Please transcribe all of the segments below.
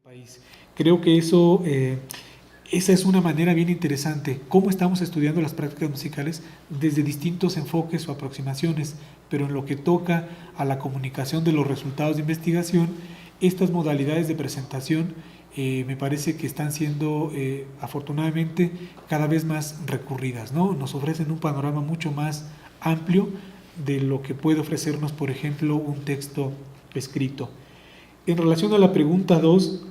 país. Creo que esa es una manera bien interesante, cómo estamos estudiando las prácticas musicales desde distintos enfoques o aproximaciones, pero en lo que toca a la comunicación de los resultados de investigación, estas modalidades de presentación me parece que están siendo afortunadamente cada vez más recurridas, ¿no? Nos ofrecen un panorama mucho más amplio de lo que puede ofrecernos, por ejemplo, un texto escrito. En relación a la pregunta 2,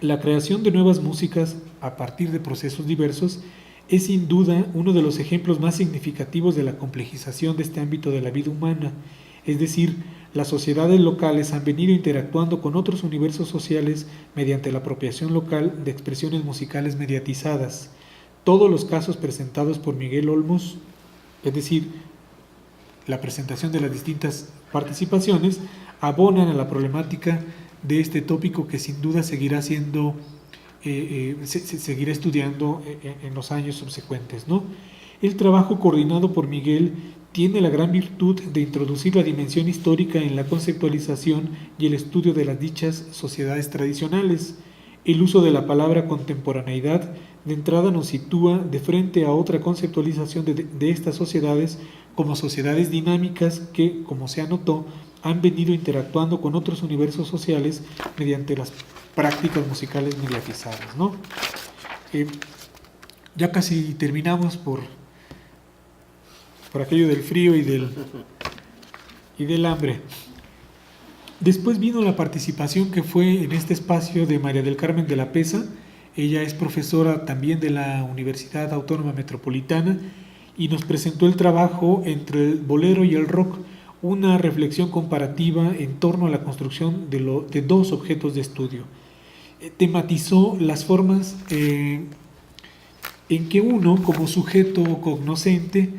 la creación de nuevas músicas a partir de procesos diversos es sin duda uno de los ejemplos más significativos de la complejización de este ámbito de la vida humana. Es decir, las sociedades locales han venido interactuando con otros universos sociales mediante la apropiación local de expresiones musicales mediatizadas. Todos los casos presentados por Miguel Olmos, es decir, la presentación de las distintas participaciones, abonan a la problemática de este tópico que sin duda seguirá siendo, seguirá estudiando en los años subsecuentes, ¿no? El trabajo coordinado por Miguel tiene la gran virtud de introducir la dimensión histórica en la conceptualización y el estudio de las dichas sociedades tradicionales. El uso de la palabra contemporaneidad de entrada nos sitúa de frente a otra conceptualización de estas sociedades como sociedades dinámicas que, como se anotó, han venido interactuando con otros universos sociales mediante las prácticas musicales mediatizadas, ¿no? Ya casi terminamos por aquello del frío y del hambre. Después vino la participación que fue en este espacio de María del Carmen de la Pesa. Ella es profesora también de la Universidad Autónoma Metropolitana y nos presentó el trabajo entre el bolero y el rock, una reflexión comparativa en torno a la construcción de dos objetos de estudio. Tematizó las formas en que uno, como sujeto cognoscente,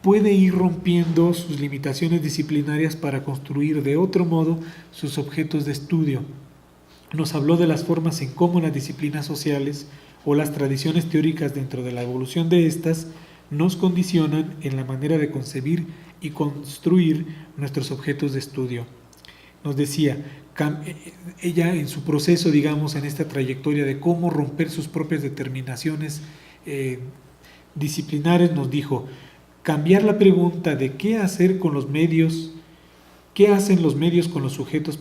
puede ir rompiendo sus limitaciones disciplinarias para construir de otro modo sus objetos de estudio. Nos habló de las formas en cómo las disciplinas sociales o las tradiciones teóricas dentro de la evolución de estas nos condicionan en la manera de concebir y construir nuestros objetos de estudio. Nos decía, ella en su proceso, digamos, en esta trayectoria de cómo romper sus propias determinaciones disciplinares, nos dijo, cambiar la pregunta de qué hacer con los medios, qué hacen los medios con los sujetos,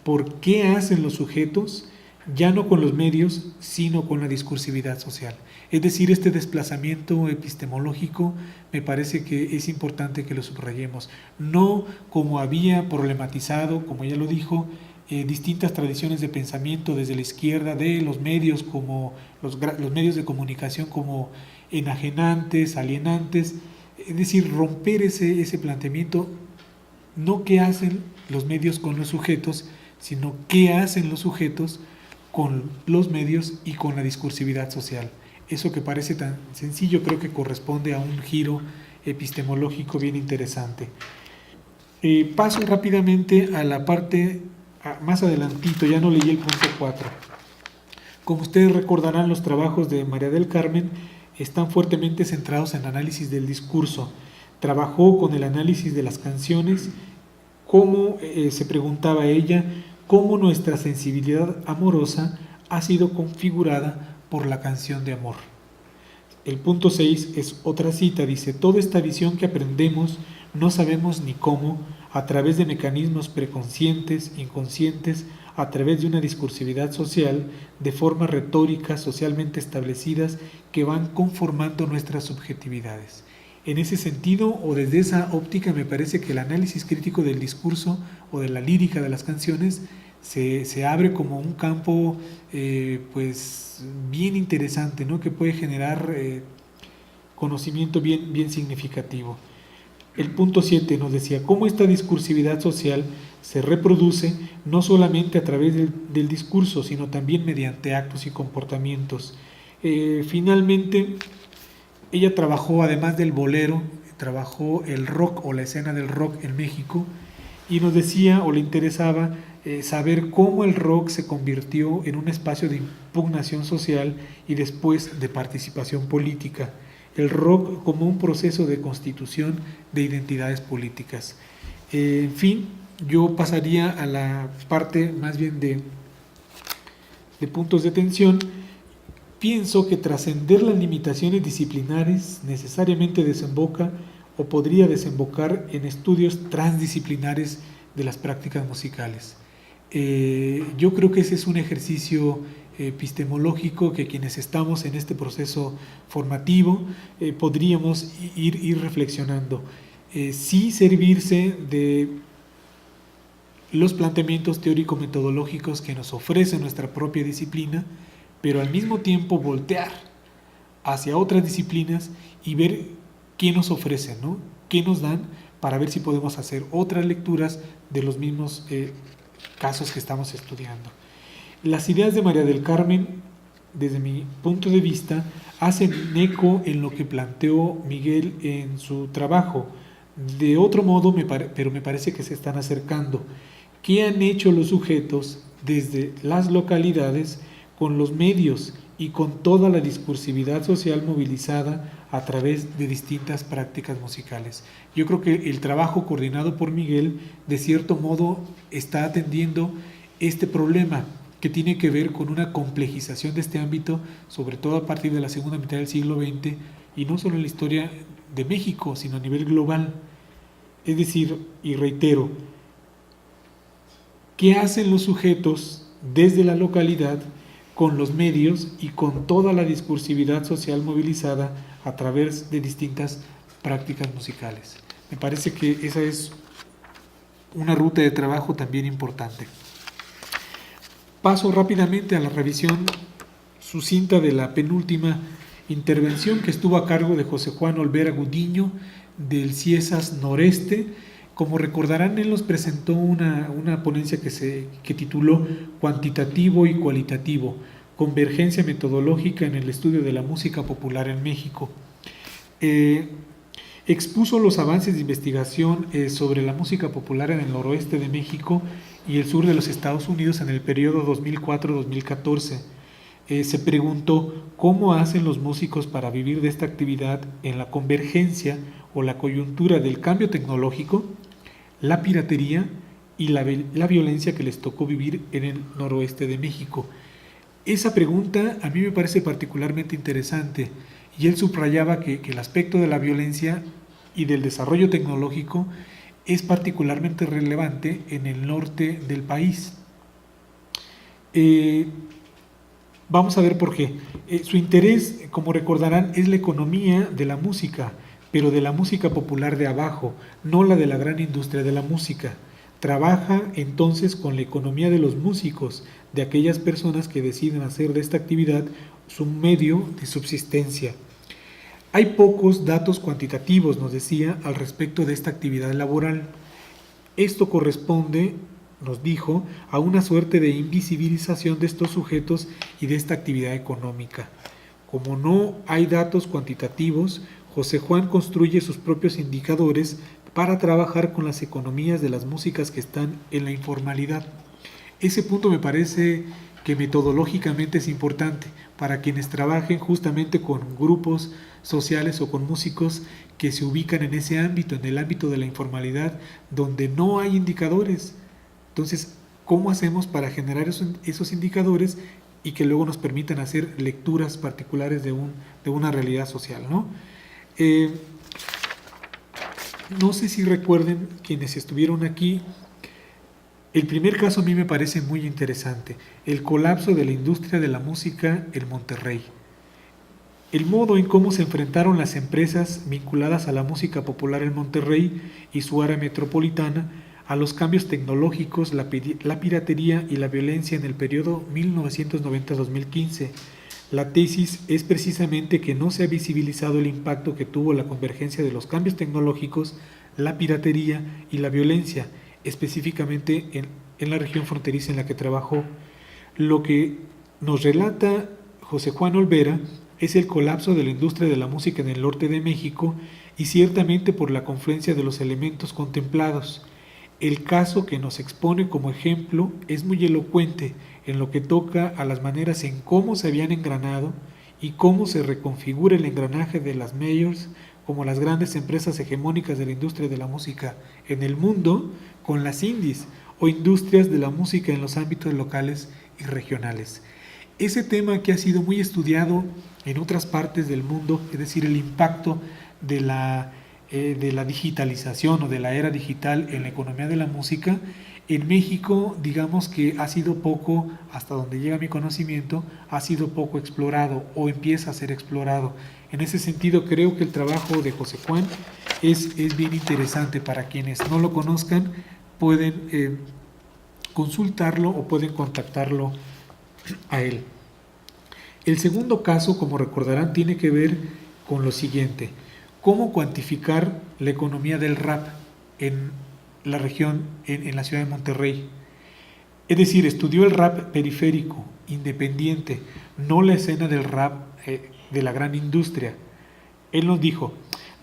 por qué hacen los sujetos, ya no con los medios, sino con la discursividad social. Es decir, este desplazamiento epistemológico me parece que es importante que lo subrayemos. No como había problematizado, como ella lo dijo, distintas tradiciones de pensamiento desde la izquierda, de los medios como los medios de comunicación como enajenantes, alienantes. Es decir, romper ese planteamiento, no qué hacen los medios con los sujetos, sino qué hacen los sujetos con los medios y con la discursividad social. Eso que parece tan sencillo creo que corresponde a un giro epistemológico bien interesante. Paso rápidamente a la parte más adelantito, ya no leí el punto 4. Como ustedes recordarán, los trabajos de María del Carmen están fuertemente centrados en análisis del discurso. Trabajó con el análisis de las canciones, cómo se preguntaba ella, cómo nuestra sensibilidad amorosa ha sido configurada por la canción de amor. El punto 6 es otra cita, dice, toda esta visión que aprendemos no sabemos ni cómo, a través de mecanismos preconscientes, inconscientes, a través de una discursividad social, de formas retóricas socialmente establecidas que van conformando nuestras subjetividades. En ese sentido, o desde esa óptica, me parece que el análisis crítico del discurso o de la lírica de las canciones se abre como un campo pues bien interesante, ¿no? Que puede generar conocimiento bien significativo. El punto 7 nos decía cómo esta discursividad social se reproduce no solamente a través del discurso, sino también mediante actos y comportamientos. Finalmente, ella trabajó, además del bolero, trabajó el rock o la escena del rock en México y nos decía o le interesaba saber cómo el rock se convirtió en un espacio de impugnación social y después de participación política. El rock como un proceso de constitución de identidades políticas. En fin, yo pasaría a la parte más bien de de puntos de tensión, pienso que trascender las limitaciones disciplinares necesariamente desemboca o podría desembocar en estudios transdisciplinares de las prácticas musicales. Yo creo que ese es un ejercicio epistemológico que quienes estamos en este proceso formativo podríamos ir reflexionando. Sí servirse de los planteamientos teórico-metodológicos que nos ofrece nuestra propia disciplina, pero al mismo tiempo voltear hacia otras disciplinas y ver qué nos ofrecen, ¿no? Qué nos dan para ver si podemos hacer otras lecturas de los mismos casos que estamos estudiando. Las ideas de María del Carmen, desde mi punto de vista, hacen eco en lo que planteó Miguel en su trabajo. De otro modo, pero me parece que se están acercando. ¿Qué han hecho los sujetos desde las localidades con los medios y con toda la discursividad social movilizada a través de distintas prácticas musicales? Yo creo que el trabajo coordinado por Miguel, de cierto modo, está atendiendo este problema que tiene que ver con una complejización de este ámbito, sobre todo a partir de la segunda mitad del siglo XX, y no solo en la historia de México, sino a nivel global. Es decir, y reitero, ¿qué hacen los sujetos desde la localidad con los medios y con toda la discursividad social movilizada a través de distintas prácticas musicales? Me parece que esa es una ruta de trabajo también importante. Paso rápidamente a la revisión sucinta de la penúltima intervención, que estuvo a cargo de José Juan Olvera Gudiño del CIESAS Noreste. Como recordarán, él nos presentó una ponencia que tituló Cuantitativo y Cualitativo, Convergencia Metodológica en el Estudio de la Música Popular en México. Expuso los avances de investigación sobre la música popular en el noroeste de México y el sur de los Estados Unidos en el periodo 2004-2014. Se preguntó cómo hacen los músicos para vivir de esta actividad en la convergencia o la coyuntura del cambio tecnológico, la piratería y la violencia que les tocó vivir en el noroeste de México. Esa pregunta a mí me parece particularmente interesante, y él subrayaba que el aspecto de la violencia y del desarrollo tecnológico es particularmente relevante en el norte del país. Vamos a ver por qué. Su interés, como recordarán, es la economía de la música, pero de la música popular de abajo, no la de la gran industria de la música. Trabaja entonces con la economía de los músicos, de aquellas personas que deciden hacer de esta actividad su medio de subsistencia. Hay pocos datos cuantitativos, nos decía, al respecto de esta actividad laboral. Esto corresponde, nos dijo, a una suerte de invisibilización de estos sujetos y de esta actividad económica. Como no hay datos cuantitativos, José Juan construye sus propios indicadores para trabajar con las economías de las músicas que están en la informalidad. Ese punto me parece que metodológicamente es importante para quienes trabajen justamente con grupos sociales o con músicos que se ubican en ese ámbito, en el ámbito de la informalidad, donde no hay indicadores. Entonces, ¿cómo hacemos para generar esos indicadores y que luego nos permitan hacer lecturas particulares de una realidad social, ¿no? No sé si recuerden quienes estuvieron aquí. El primer caso a mí me parece muy interesante, el colapso de la industria de la música en Monterrey. El modo en cómo se enfrentaron las empresas vinculadas a la música popular en Monterrey y su área metropolitana a los cambios tecnológicos, la piratería y la violencia en el periodo 1990-2015. La tesis es precisamente que no se ha visibilizado el impacto que tuvo la convergencia de los cambios tecnológicos, la piratería y la violencia, específicamente en la región fronteriza en la que trabajó. Lo que nos relata José Juan Olvera es el colapso de la industria de la música en el norte de México y ciertamente por la confluencia de los elementos contemplados. El caso que nos expone como ejemplo es muy elocuente en lo que toca a las maneras en cómo se habían engranado y cómo se reconfigura el engranaje de las majors como las grandes empresas hegemónicas de la industria de la música en el mundo con las indies o industrias de la música en los ámbitos locales y regionales. Ese tema que ha sido muy estudiado en otras partes del mundo, es decir, el impacto de la digitalización o de la era digital en la economía de la música, en México, digamos que ha sido poco, hasta donde llega mi conocimiento, ha sido poco explorado o empieza a ser explorado. En ese sentido, creo que el trabajo de José Juan es bien interesante. Para quienes no lo conozcan, pueden consultarlo o pueden contactarlo a él. El segundo caso, como recordarán, tiene que ver con lo siguiente: cómo cuantificar la economía del rap en la región, en la ciudad de Monterrey. Es decir, estudió el rap periférico, independiente, no la escena del rap de la gran industria. Él nos dijo: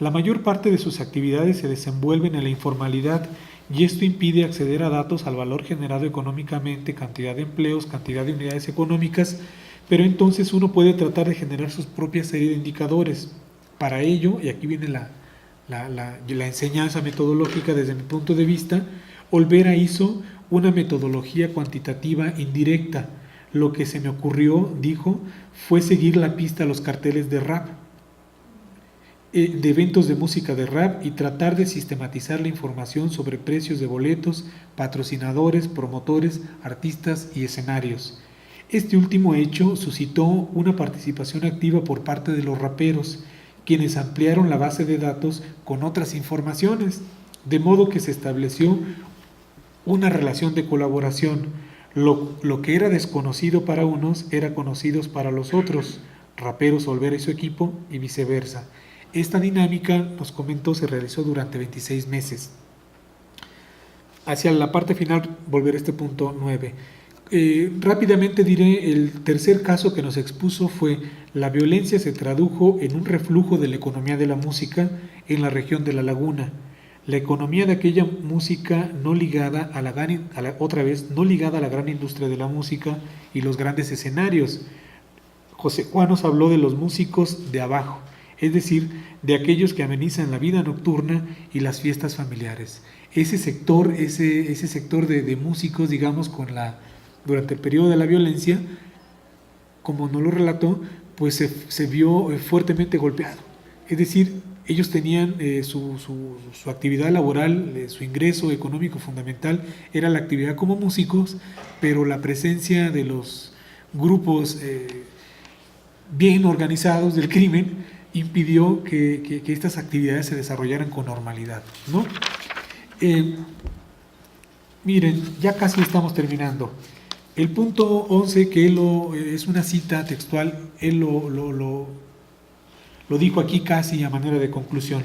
la mayor parte de sus actividades se desenvuelven en la informalidad y esto impide acceder a datos al valor generado económicamente, cantidad de empleos, cantidad de unidades económicas, pero entonces uno puede tratar de generar sus propias serie de indicadores. Para ello, y aquí viene la enseñanza metodológica desde mi punto de vista, Olvera hizo una metodología cuantitativa indirecta. Lo que se me ocurrió, dijo, fue seguir la pista a los carteles de rap, de eventos de música de rap, y tratar de sistematizar la información sobre precios de boletos, patrocinadores, promotores, artistas y escenarios. Este último hecho suscitó una participación activa por parte de los raperos, quienes ampliaron la base de datos con otras informaciones, de modo que se estableció una relación de colaboración. Lo que era desconocido para unos era conocido para los otros, raperos, Olvera y su equipo, y viceversa. Esta dinámica, nos comentó, se realizó durante 26 meses. Hacia la parte final, volver a este punto 9. Rápidamente diré, el tercer caso que nos expuso fue: la violencia se tradujo en un reflujo de la economía de la música en la región de La Laguna. La economía de aquella música no ligada a la gran industria de la música y los grandes escenarios. José Juan nos habló de los músicos de abajo, es decir, de aquellos que amenizan la vida nocturna y las fiestas familiares. Ese sector de músicos, digamos, durante el periodo de la violencia, como nos lo relató, pues se vio fuertemente golpeado. Es decir, ellos tenían su actividad laboral, su ingreso económico fundamental era la actividad como músicos, pero la presencia de los grupos bien organizados del crimen impidió que estas actividades se desarrollaran con normalidad, ¿no? Miren, ya casi estamos terminando. El punto 11, que él es una cita textual, él lo dijo aquí casi a manera de conclusión: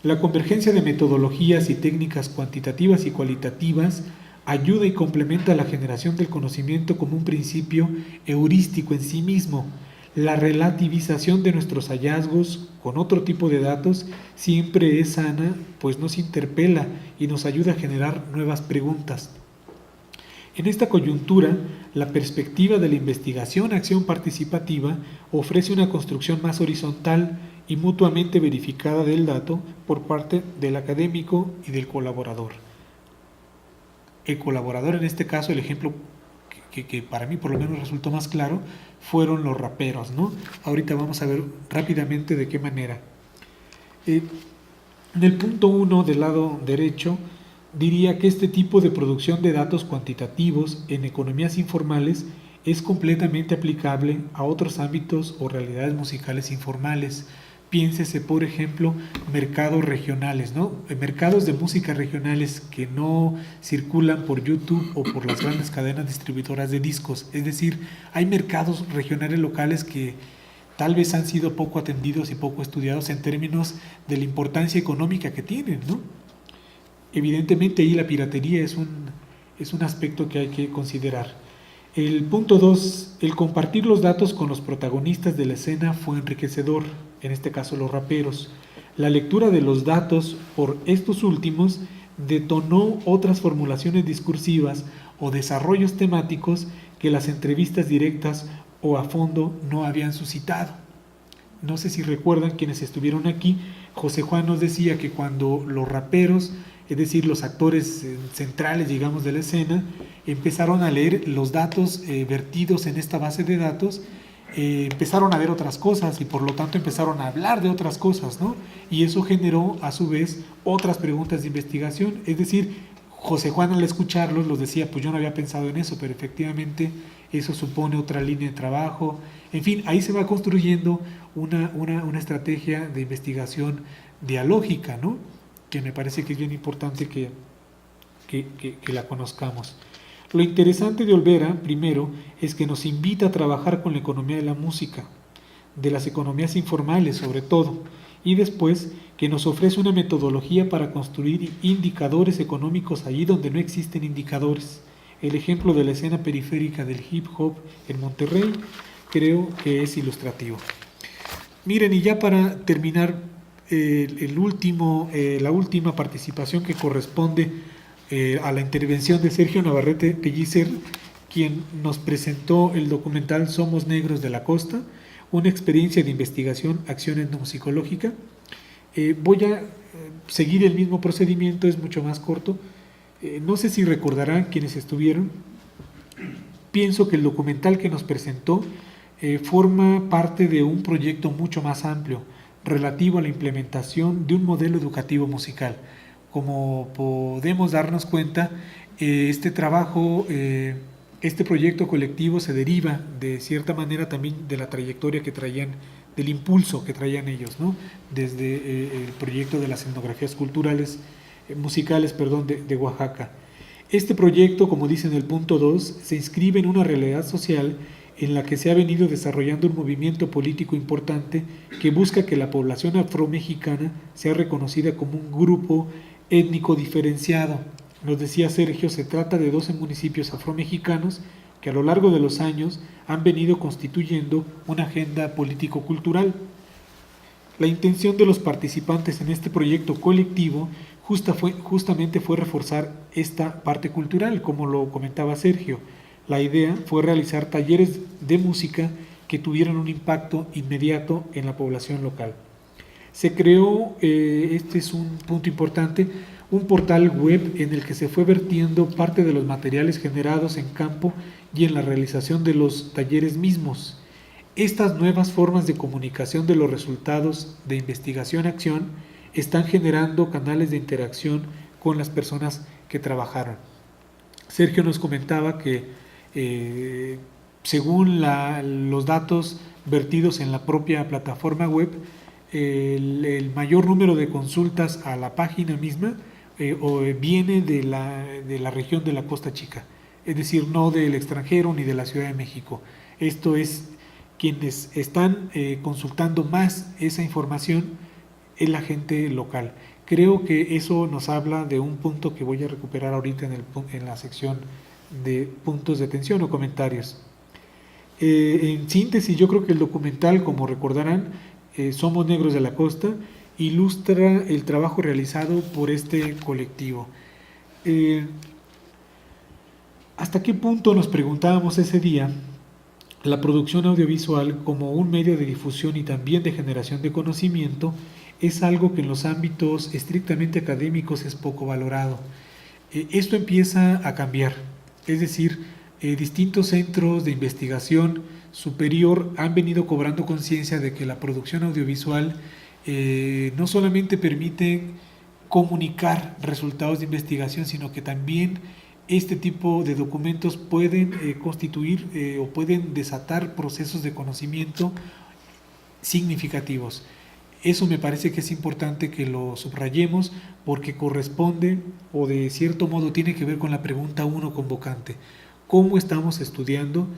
la convergencia de metodologías y técnicas cuantitativas y cualitativas ayuda y complementa la generación del conocimiento como un principio heurístico en sí mismo. La relativización de nuestros hallazgos con otro tipo de datos siempre es sana, pues nos interpela y nos ayuda a generar nuevas preguntas. En esta coyuntura, la perspectiva de la investigación-acción participativa ofrece una construcción más horizontal y mutuamente verificada del dato por parte del académico y del colaborador. El colaborador, en este caso, el ejemplo que para mí por lo menos resultó más claro, fueron los raperos, ¿no? Ahorita vamos a ver rápidamente de qué manera. En el punto 1 del lado derecho, diría que este tipo de producción de datos cuantitativos en economías informales es completamente aplicable a otros ámbitos o realidades musicales informales. Piénsese, por ejemplo, mercados regionales, ¿no? Mercados de música regionales que no circulan por YouTube o por las grandes cadenas distribuidoras de discos. Es decir, hay mercados regionales locales que tal vez han sido poco atendidos y poco estudiados en términos de la importancia económica que tienen, ¿no? Evidentemente ahí la piratería es un aspecto que hay que considerar. El punto 2, el compartir los datos con los protagonistas de la escena fue enriquecedor, en este caso los raperos. La lectura de los datos por estos últimos detonó otras formulaciones discursivas o desarrollos temáticos que las entrevistas directas o a fondo no habían suscitado. No sé si recuerdan quienes estuvieron aquí, José Juan nos decía que cuando los raperos, es decir, los actores centrales, digamos, de la escena, empezaron a leer los datos vertidos en esta base de datos, empezaron a ver otras cosas y por lo tanto empezaron a hablar de otras cosas, ¿no? Y eso generó a su vez otras preguntas de investigación, es decir, José Juan al escucharlos los decía, pues yo no había pensado en eso, pero efectivamente eso supone otra línea de trabajo, en fin, ahí se va construyendo una estrategia de investigación dialógica, ¿no? Que me parece que es bien importante que la conozcamos. Lo interesante de Olvera, primero, es que nos invita a trabajar con la economía de la música, de las economías informales sobre todo, y después que nos ofrece una metodología para construir indicadores económicos allí donde no existen indicadores. El ejemplo de la escena periférica del hip hop en Monterrey creo que es ilustrativo. Miren, y ya para terminar, la última participación que corresponde a la intervención de Sergio Navarrete Pellicer, quien nos presentó el documental Somos Negros de la Costa, una experiencia de investigación, acción etnomusicológica. Voy a seguir el mismo procedimiento, es mucho más corto. No sé si recordarán quienes estuvieron. Pienso que el documental que nos presentó forma parte de un proyecto mucho más amplio relativo a la implementación de un modelo educativo musical. Como podemos darnos cuenta, este trabajo, este proyecto colectivo se deriva de cierta manera también de la trayectoria que traían, del impulso que traían ellos, ¿no? Desde el proyecto de las etnografías culturales, musicales, perdón, de Oaxaca. Este proyecto, como dice en el punto 2, se inscribe en una realidad social en la que se ha venido desarrollando un movimiento político importante que busca que la población afromexicana sea reconocida como un grupo étnico diferenciado. Nos decía Sergio, se trata de 12 municipios afromexicanos que a lo largo de los años han venido constituyendo una agenda político-cultural. La intención de los participantes en este proyecto colectivo justamente fue reforzar esta parte cultural, como lo comentaba Sergio. La idea fue realizar talleres de música que tuvieran un impacto inmediato en la población local. Se creó, este es un punto importante, un portal web en el que se fue vertiendo parte de los materiales generados en campo y en la realización de los talleres mismos. Estas nuevas formas de comunicación de los resultados de investigación-acción están generando canales de interacción con las personas que trabajaron. Sergio nos comentaba que según los datos vertidos en la propia plataforma web, el mayor número de consultas a la página misma viene de la región de la Costa Chica, es decir, no del extranjero ni de la Ciudad de México. Esto es, quienes están consultando más esa información es la gente local. Creo que eso nos habla de un punto que voy a recuperar ahorita en la sección de puntos de atención o comentarios. En síntesis, yo creo que el documental, como recordarán, Somos Negros de la Costa, ilustra el trabajo realizado por este colectivo. ¿Hasta qué punto, nos preguntábamos ese día, la producción audiovisual como un medio de difusión y también de generación de conocimiento es algo que en los ámbitos estrictamente académicos es poco valorado? Esto empieza a cambiar, es decir, distintos centros de investigación superior han venido cobrando conciencia de que la producción audiovisual no solamente permite comunicar resultados de investigación, sino que también este tipo de documentos pueden constituir o pueden desatar procesos de conocimiento significativos. Eso me parece que es importante que lo subrayemos porque corresponde o de cierto modo tiene que ver con la pregunta 1 convocante. ¿Cómo estamos estudiando?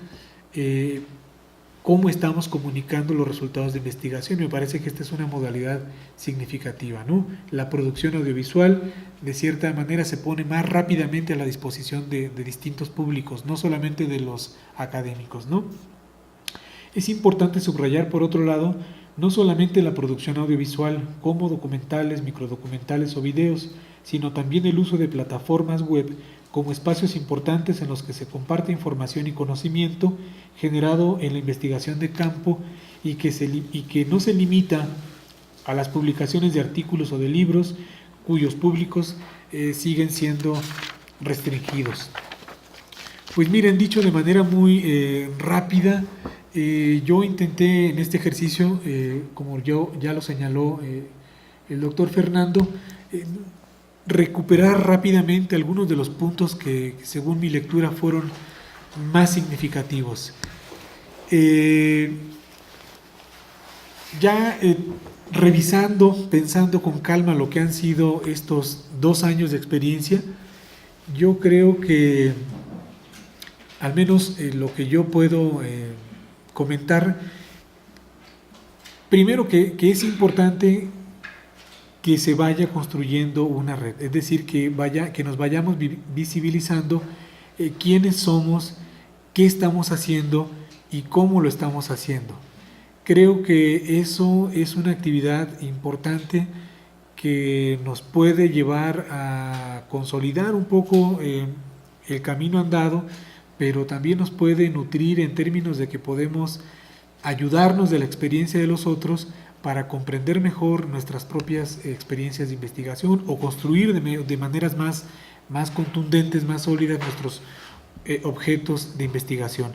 ¿Cómo estamos comunicando los resultados de investigación? Me parece que esta es una modalidad significativa, ¿no? La producción audiovisual de cierta manera se pone más rápidamente a la disposición de distintos públicos, no solamente de los académicos, ¿no? Es importante subrayar, por otro lado, no solamente la producción audiovisual como documentales, microdocumentales o videos, sino también el uso de plataformas web como espacios importantes en los que se comparte información y conocimiento generado en la investigación de campo y que no se limita a las publicaciones de artículos o de libros cuyos públicos siguen siendo restringidos. Pues miren, dicho de manera muy rápida, yo intenté en este ejercicio, como ya lo señaló el doctor Fernando, recuperar rápidamente algunos de los puntos que según mi lectura fueron más significativos. Revisando, pensando con calma lo que han sido estos 2 años de experiencia, yo creo que al menos lo que yo puedo comentar, primero que es importante que se vaya construyendo una red, es decir, que nos vayamos visibilizando quiénes somos, qué estamos haciendo y cómo lo estamos haciendo. Creo que eso es una actividad importante que nos puede llevar a consolidar un poco el camino andado, pero también nos puede nutrir en términos de que podemos ayudarnos de la experiencia de los otros para comprender mejor nuestras propias experiencias de investigación o construir de maneras más contundentes, más sólidas nuestros objetos de investigación.